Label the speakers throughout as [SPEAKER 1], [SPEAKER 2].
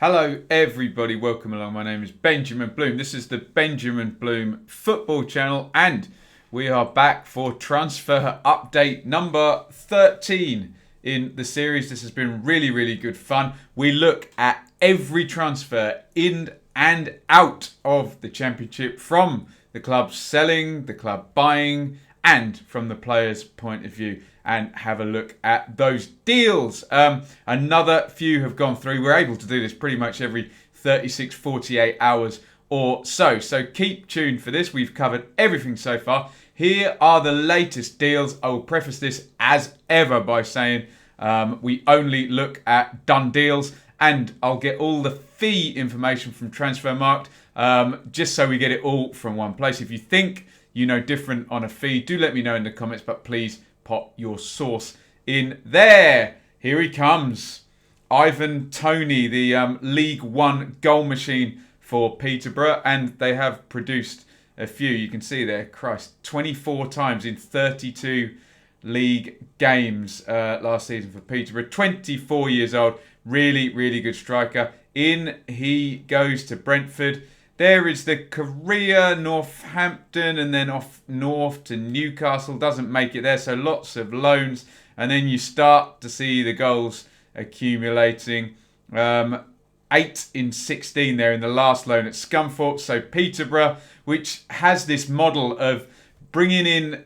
[SPEAKER 1] Hello everybody, welcome along. My name is Benjamin Bloom. This is the Benjamin Bloom football channel and we are back for transfer update number 13 in the series. This has been really good fun. We look at every transfer in and out of the Championship from the club selling, the club buying and from the player's point of view, and have a look at those deals. Another few have gone through. We're able to do this pretty much every 36, 48 hours or so. So keep tuned for this. We've covered everything so far. Here are the latest deals. I will preface this as ever by saying we only look at done deals, and I'll get all the fee information from Transfermarkt just so we get it all from one place. If you think you know different on a fee, do let me know in the comments, but please pop your source in there. Here he comes. Ivan Toney, the League One goal machine for Peterborough, and they have produced a few. You can see there, Christ, 24 times in 32 league games last season for Peterborough. 24 years old, really good striker. In he goes to Brentford. There is the Korea, Northampton, and then off north to Newcastle. Doesn't make it there, so lots of loans. And then you start to see the goals accumulating. 8 in 16 there in the last loan at Scunthorpe. So Peterborough, which has this model of bringing in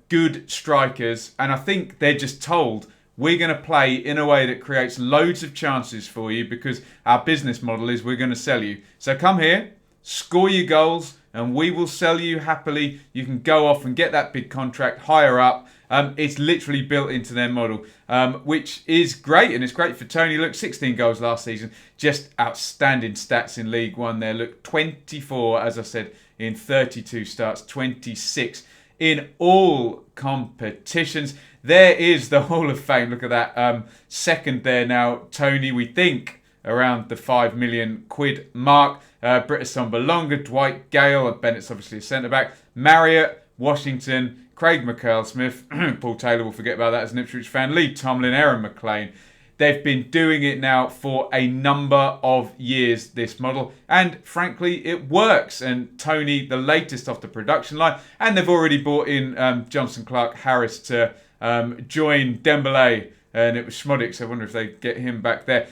[SPEAKER 1] good strikers. And I think they're just told, we're going to play in a way that creates loads of chances for you because our business model is we're going to sell you. So come here, score your goals, and we will sell you happily. You can go off and get that big contract higher up. It's literally built into their model, which is great. And it's great for Toney. Look, 16 goals last season. Just outstanding stats in League One there. Look, 24, as I said, in 32 starts, 26 in all competitions. There is the Hall of Fame. Look at that. Second there now, Toney, we think, around the £5 million mark. Britison Belonga, Dwight Gale, Bennett's obviously a centre-back. Marriott, Washington, Craig McCurl-Smith, Paul Taylor will forget about that as an Ipswich fan, Lee Tomlin, Aaron McLean. They've been doing it now for a number of years, this model, and frankly, it works. And Toney, the latest off the production line, and they've already brought in Johnson Clark Harris to join Dembele. And it was Schmodic, so I wonder if they get him back there.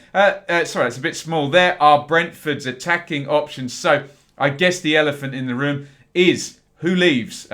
[SPEAKER 1] Sorry, it's a bit small. There are Brentford's attacking options. So I guess the elephant in the room is who leaves.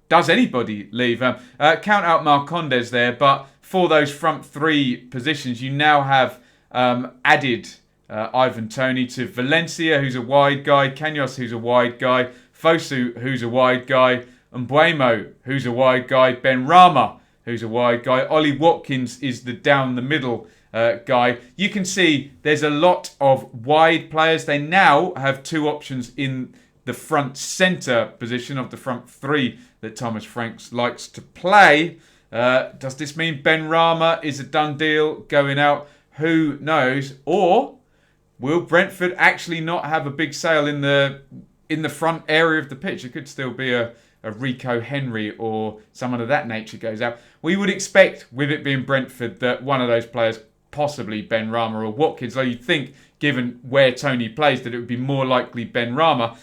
[SPEAKER 1] Does anybody leave? Count out Marcondes there, but for those front three positions, you now have added Ivan Toney to Valencia, who's a wide guy, Canos, who's a wide guy, Fosu, who's a wide guy, Mbuemo, who's a wide guy, Ben Rama, who's a wide guy. Ollie Watkins is the down the middle guy. You can see there's a lot of wide players. They now have two options in the front centre position of the front three that Thomas Franks likes to play. Does this mean Ben Rama is a done deal going out? Who knows? Or will Brentford actually not have a big sale in the front area of the pitch? It could still be a Rico Henry or someone of that nature goes out. We would expect, with it being Brentford, that one of those players, possibly Ben Rama or Watkins, though you'd think, given where Toney plays, that it would be more likely Ben Rama,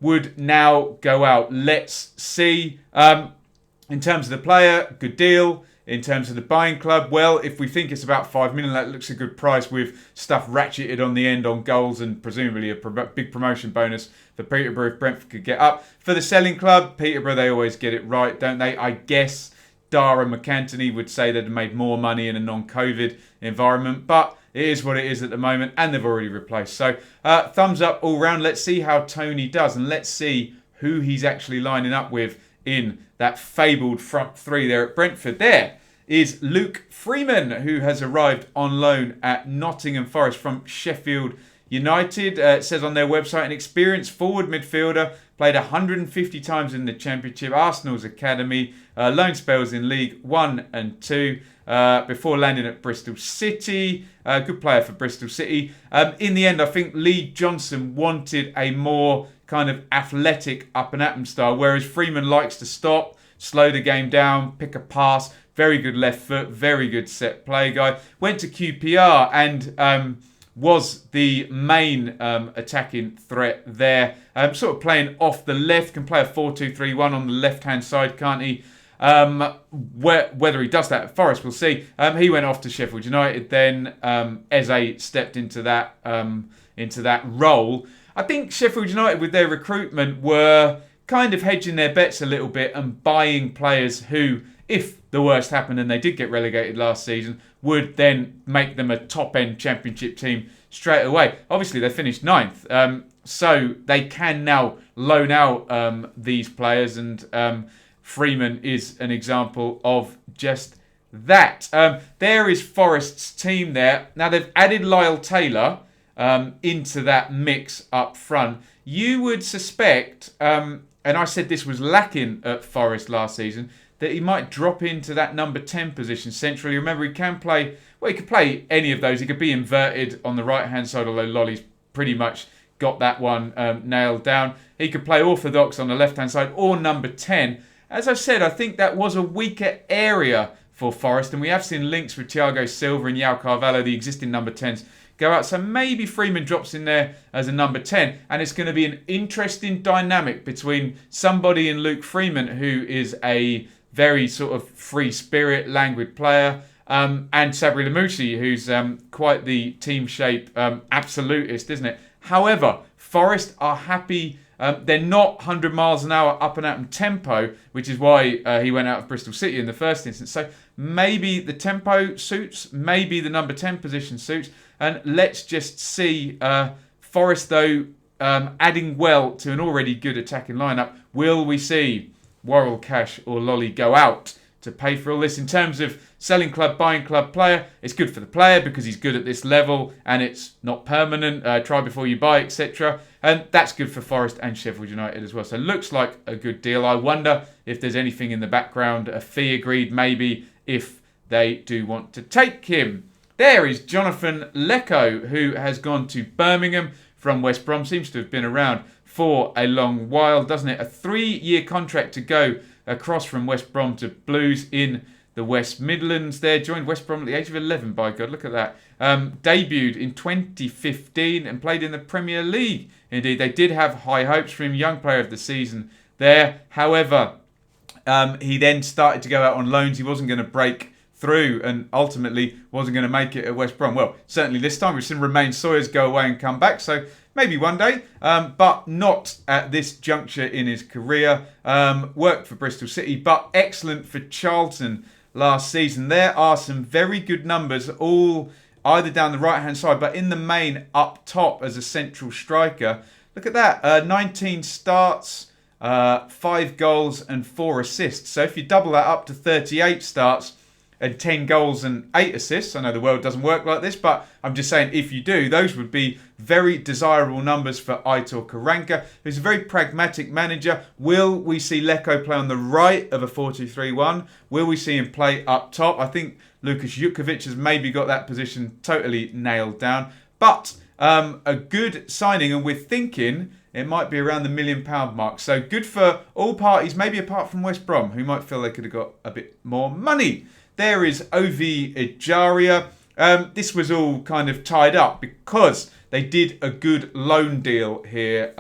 [SPEAKER 1] would now go out. Let's see. In terms of the player, good deal. In terms of the buying club, well, if we think it's about $5 million, that looks a good price with stuff ratcheted on the end on goals and presumably a big promotion bonus for Peterborough if Brentford could get up. For the selling club, Peterborough, they always get it right, don't they? I guess Dara McAntony would say they'd made more money in a non-COVID environment, but it is what it is at the moment, and they've already replaced. So, thumbs up all round. Let's see how Toney does, and let's see who he's actually lining up with in that fabled front three there at Brentford. There is Luke Freeman, who has arrived on loan at Nottingham Forest from Sheffield United. It says on their website, an experienced forward midfielder, played 150 times in the Championship, Arsenal's academy, loan spells in League 1 and 2, before landing at Bristol City. Good player for Bristol City. In the end, I think Lee Johnson wanted a more kind of athletic up-and-at-'em style, whereas Freeman likes to stop, slow the game down, pick a pass. Very good left foot, very good set play guy. Went to QPR and was the main attacking threat there. Sort of playing off the left, can play a 4-2-3-1 on the left-hand side, can't he? Whether he does that at Forest, we'll see. He went off to Sheffield United then. Eze stepped into that role. I think Sheffield United, with their recruitment, were kind of hedging their bets a little bit and buying players who, if the worst happened and they did get relegated last season, would then make them a top-end Championship team straight away. Obviously, they finished 9th, so they can now loan out these players, and Freeman is an example of just that. There is Forest's team there. Now, they've added Lyle Taylor into that mix up front. You would suspect, and I said this was lacking at Forest last season, that he might drop into that number 10 position centrally. Remember, he can play, well, he could play any of those. He could be inverted on the right-hand side, although Lolly's pretty much got that one nailed down. He could play orthodox on the left-hand side or number 10. As I've said, I think that was a weaker area for Forest, and we have seen links with Thiago Silva and João Carvalho, the existing number 10s, go out. So maybe Freeman drops in there as a number 10, and it's going to be an interesting dynamic between somebody in Luke Freeman, who is a very sort of free spirit, languid player, and Sabri Lamouchi, who's quite the team shape absolutist, isn't it? However, Forest are happy. They're not 100 miles an hour up and out in tempo, which is why he went out of Bristol City in the first instance. So maybe the tempo suits, maybe the number 10 position suits. And let's just see Forest, though, adding well to an already good attacking lineup. Will we see Worrell, Cash or Lolly go out to pay for all this? In terms of selling club, buying club player, it's good for the player because he's good at this level and it's not permanent, try before you buy, etc. And that's good for Forest and Sheffield United as well. So looks like a good deal. I wonder if there's anything in the background, a fee agreed maybe, if they do want to take him. There is Jonathan Lecco, who has gone to Birmingham from West Brom. Seems to have been around for a long while, doesn't it? A 3-year contract to go across from West Brom to Blues in the West Midlands there. Joined West Brom at the age of 11, by God, look at that. Debuted in 2015 and played in the Premier League. Indeed, they did have high hopes for him, young player of the season there. However, he then started to go out on loans. He wasn't going to break through and ultimately wasn't going to make it at West Brom. Well, certainly this time we've seen Romain Sawyers go away and come back, so maybe one day, but not at this juncture in his career. Worked for Bristol City, but excellent for Charlton last season. There are some very good numbers, all either down the right-hand side, but in the main up top as a central striker. Look at that, 19 starts, 5 goals and 4 assists. So if you double that up to 38 starts, and 10 goals and 8 assists. I know the world doesn't work like this, but I'm just saying if you do, those would be very desirable numbers for Aitor Karanka, who's a very pragmatic manager. Will we see Lecco play on the right of a 4-2-3-1? Will we see him play up top? I think Lukas Jutkovic has maybe got that position totally nailed down. But a good signing, and we're thinking it might be around the £1 million mark. So good for all parties, maybe apart from West Brom, who might feel they could have got a bit more money. There is Ovi Ejaria. This was all kind of tied up because they did a good loan deal here,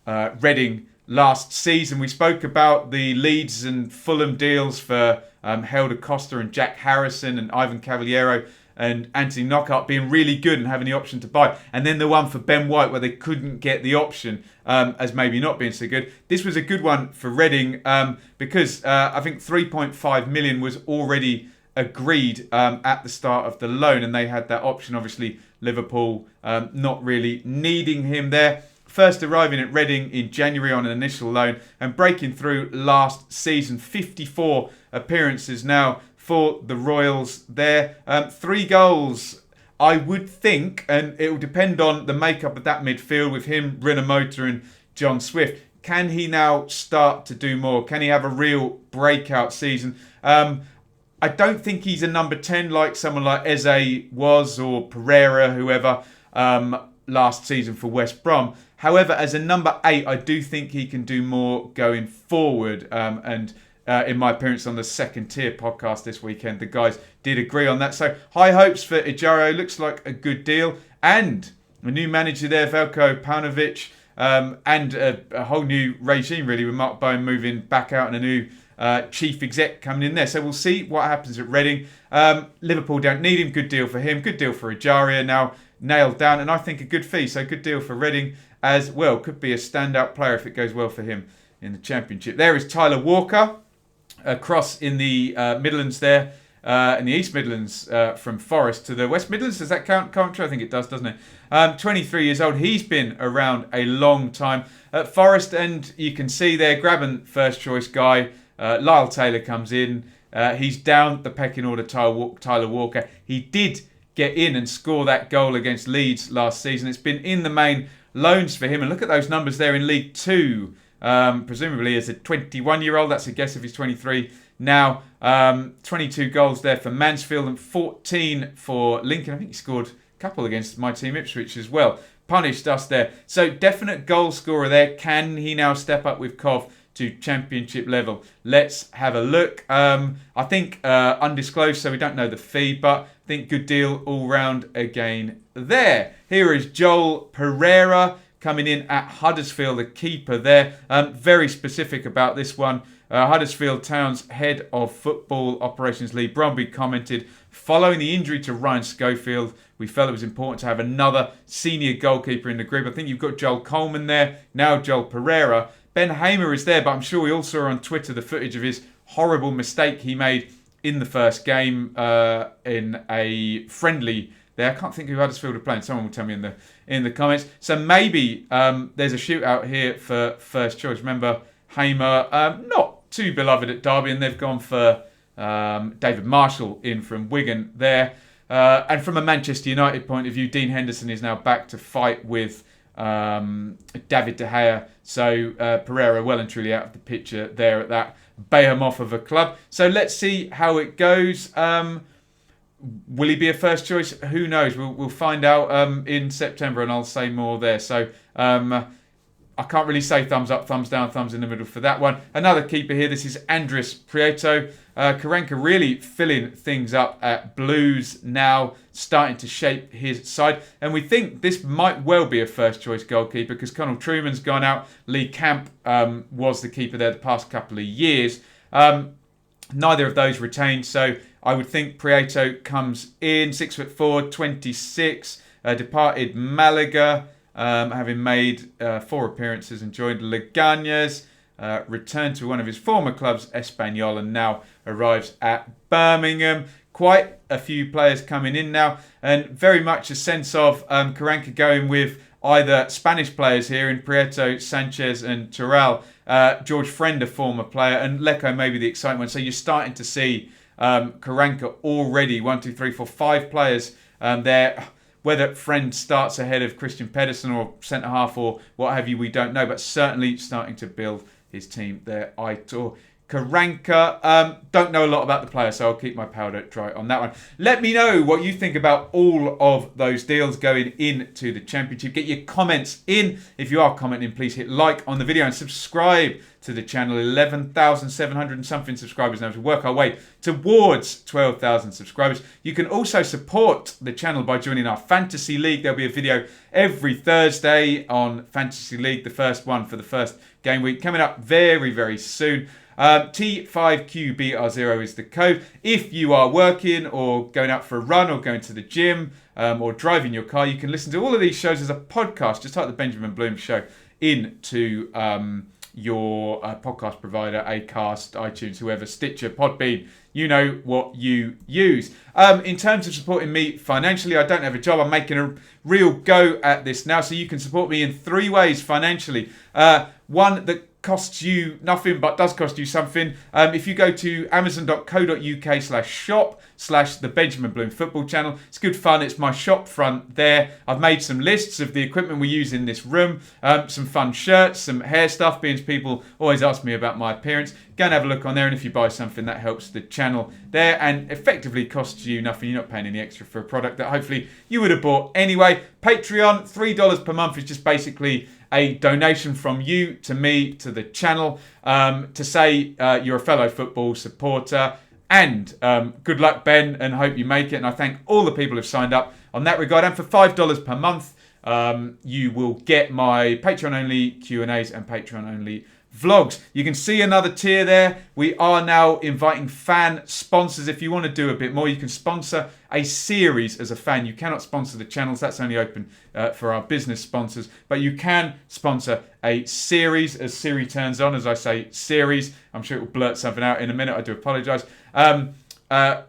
[SPEAKER 1] Reading, last season. We spoke about the Leeds and Fulham deals for Helder Costa and Jack Harrison and Ivan Cavaliero and Anthony Knockout being really good and having the option to buy. And then the one for Ben White where they couldn't get the option as maybe not being so good. This was a good one for Reading because I think 3.5 million was already agreed at the start of the loan, and they had that option. Obviously, Liverpool not really needing him there. First arriving at Reading in January on an initial loan and breaking through last season. 54 appearances now for the Royals there. 3 goals, I would think, and it will depend on the makeup of that midfield with him, Rinomhota and John Swift. Can he now start to do more? Can he have a real breakout season? I don't think he's a number 10 like someone like Eze was, or Pereira, whoever, last season for West Brom. However, as a number 8, I do think he can do more going forward. In my appearance on the Second Tier podcast this weekend, the guys did agree on that. So high hopes for Ejaria. Looks like a good deal. and a new manager there, Veljko Paunovic, and a whole new regime really, with Mark Bowen moving back out and a new chief exec coming in there. So we'll see what happens at Reading. Liverpool don't need him. Good deal for him. Good deal for Ejaria, now nailed down, and I think a good fee. So good deal for Reading as well. Could be a standout player if it goes well for him in the Championship. There is Tyler Walker across in the Midlands there. In the East Midlands, from Forest to the West Midlands. Does that count, Coventry? I think it does, doesn't it? 23 years old. He's been around a long time at Forest, and you can see there, grabbing first choice guy. Lyle Taylor comes in. He's down the pecking order, Tyler Walker. He did get in and score that goal against Leeds last season. It's been in the main loans for him. And look at those numbers there in League 2. Presumably as a 21-year-old. That's a guess if he's 23 now. 22 goals there for Mansfield and 14 for Lincoln. I think he scored a couple against my team Ipswich as well. Punished us there. So definite goal scorer there. Can he now step up with Cov to Championship level? Let's have a look. I think undisclosed, so we don't know the fee, but I think good deal all round again there. Here is Joel Pereira coming in at Huddersfield, the keeper there. Very specific about this one. Huddersfield Town's head of football operations, Lee Bromby, commented, following the injury to Ryan Schofield, we felt it was important to have another senior goalkeeper in the group. I think you've got Joel Coleman there, now Joel Pereira. Ben Hamer is there, but I'm sure we all saw on Twitter the footage of his horrible mistake he made in the first game in a friendly there. I can't think who Huddersfield are playing. Someone will tell me in the comments. So maybe there's a shootout here for first choice. Remember, Hamer, not too beloved at Derby, and they've gone for David Marshall in from Wigan there. And from a Manchester United point of view, Dean Henderson is now back to fight with David De Gea. So Pereira well and truly out of the picture there at that behemoth of a club. So let's see how it goes. Will he be a first choice? Who knows? We'll find out in September, and I'll say more there. So I can't really say thumbs up, thumbs down, thumbs in the middle for that one. Another keeper here. This is Andres Prieto. Karanka really filling things up at Blues now, starting to shape his side. And we think this might well be a first choice goalkeeper because Conal Truman's gone out. Lee Camp was the keeper there the past couple of years. Neither of those retained. So I would think Prieto comes in, 6'4", 26, departed Malaga, having made 4 appearances and joined Leganes, returned to one of his former clubs, Espanyol, and now arrives at Birmingham. Quite a few players coming in now, and very much a sense of Karanka going with either Spanish players here in Prieto, Sanchez and Terrell, George Friend, a former player, and Lecco maybe the exciting one. So you're starting to see Karanka already, 1, 2, 3, 4, 5 players there. Whether Friend starts ahead of Christian Pedersen or centre-half or what have you, we don't know. But certainly starting to build his team there, Aitor Karanka. Don't know a lot about the player, so I'll keep my powder dry on that one. Let me know what you think about all of those deals going into the Championship. Get your comments in. If you are commenting, please hit like on the video and subscribe to the channel. 11,700 and something subscribers now to work our way towards 12,000 subscribers. You can also support the channel by joining our Fantasy League. There'll be a video every Thursday on Fantasy League, the first one for the first game week, coming up very, very soon. T5QBR0 is the code. If you are working or going out for a run or going to the gym or driving your car, you can listen to all of these shows as a podcast. Just type the Benjamin Bloom Show into your podcast provider, Acast, iTunes, whoever, Stitcher, Podbean. You know what you use. In terms of supporting me financially, I don't have a job. I'm making a real go at this now. So you can support me in 3 ways financially. One that costs you nothing but does cost you something. If you go to amazon.co.uk/shop/the Benjamin Bloom Football Channel, it's good fun. It's my shop front there. I've made some lists of the equipment we use in this room, some fun shirts, some hair stuff, being people always ask me about my appearance. Go and have a look on there, and if you buy something, that helps the channel there and effectively costs you nothing. You're not paying any extra for a product that hopefully you would have bought anyway. Patreon, $3 per month is just basically a donation from you to me, to the channel, to say you're a fellow football supporter. And good luck, Ben, and hope you make it. And I thank all the people who've signed up on that regard. And for $5 per month, you will get my Patreon-only Q&As and Patreon-only vlogs. You can see another tier there. We are now inviting fan sponsors. If you want to do a bit more, you can sponsor a series as a fan. You cannot sponsor the channels. That's only open for our business sponsors. But you can sponsor a series as Siri turns on. As I say, series. I'm sure it will blurt something out in a minute. I do apologise.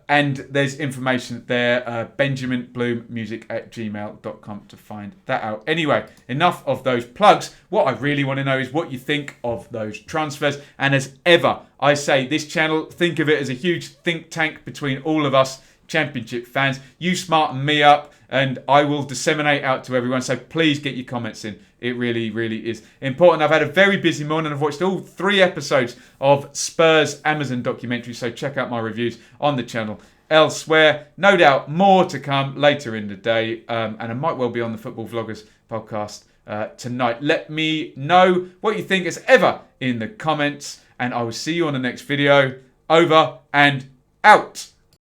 [SPEAKER 1] And there's information there, benjaminbloommusic@gmail.com to find that out. Anyway, enough of those plugs. What I really want to know is what you think of those transfers. And as ever, I say this channel, think of it as a huge think tank between all of us Championship fans. You smarten me up and I will disseminate out to everyone. So please get your comments in. It really, really is important. I've had a very busy morning. I've watched all 3 episodes of Spurs Amazon documentary. So check out my reviews on the channel elsewhere. No doubt more to come later in the day. And I might well be on the Football Vloggers podcast tonight. Let me know what you think as ever in the comments. And I will see you on the next video. Over and out.